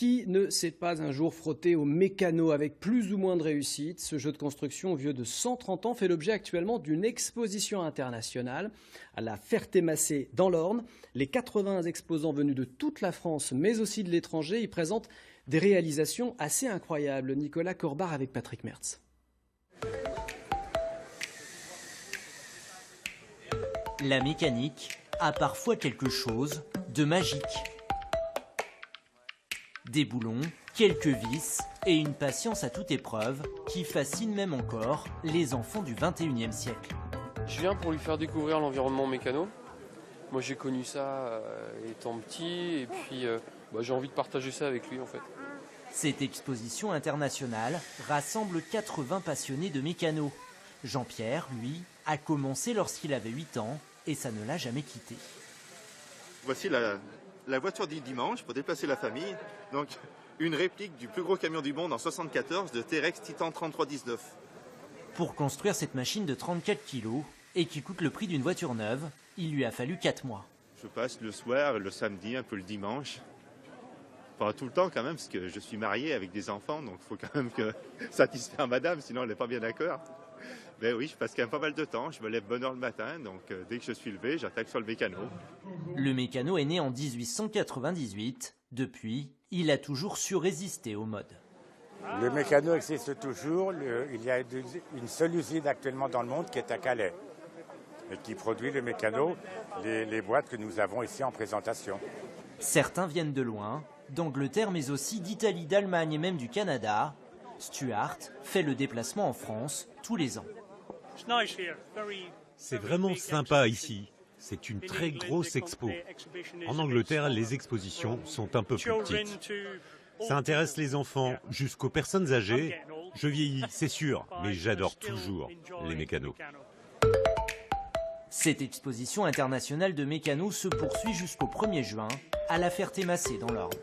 Qui ne s'est pas un jour frotté au mécano avec plus ou moins de réussite? Ce jeu de construction vieux de 130 ans fait l'objet actuellement d'une exposition internationale à la Ferté-Macé dans l'Orne. Les 80 exposants venus de toute la France mais aussi de l'étranger y présentent des réalisations assez incroyables. Nicolas Corbard avec Patrick Mertz. La mécanique a parfois quelque chose de magique. Des boulons, quelques vis et une patience à toute épreuve qui fascine même encore les enfants du 21e siècle. Je viens pour lui faire découvrir l'environnement mécano. Moi j'ai connu ça étant petit et puis j'ai envie de partager ça avec lui en fait. Cette exposition internationale rassemble 80 passionnés de mécano. Jean-Pierre, lui, a commencé lorsqu'il avait 8 ans et ça ne l'a jamais quitté. Voici la voiture du dimanche pour déplacer la famille. Donc une réplique du plus gros camion du monde en 74 de T-Rex Titan 3319. Pour construire cette machine de 34 kg et qui coûte le prix d'une voiture neuve, il lui a fallu 4 mois. Je passe le soir, le samedi, un peu le dimanche. Pas tout le temps quand même, parce que je suis marié avec des enfants, donc il faut quand même que satisfaire madame, sinon elle n'est pas bien d'accord. Mais oui, je passe quand même pas mal de temps, je me lève bonne heure le matin, donc dès que je suis levé, j'attaque sur le mécano. Le mécano est né en 1898. Depuis, il a toujours su résister aux modes. Le mécano existe toujours. Il y a une seule usine actuellement dans le monde qui est à Calais et qui produit le mécano, les boîtes que nous avons ici en présentation. Certains viennent de loin, d'Angleterre mais aussi d'Italie, d'Allemagne et même du Canada. Stuart fait le déplacement en France tous les ans. C'est vraiment sympa ici. C'est une très grosse expo. En Angleterre, les expositions sont un peu plus petites. Ça intéresse les enfants jusqu'aux personnes âgées. Je vieillis, c'est sûr, mais j'adore toujours les mécanos. Cette exposition internationale de mécanos se poursuit jusqu'au 1er juin à la Ferté-Macé dans l'Orne.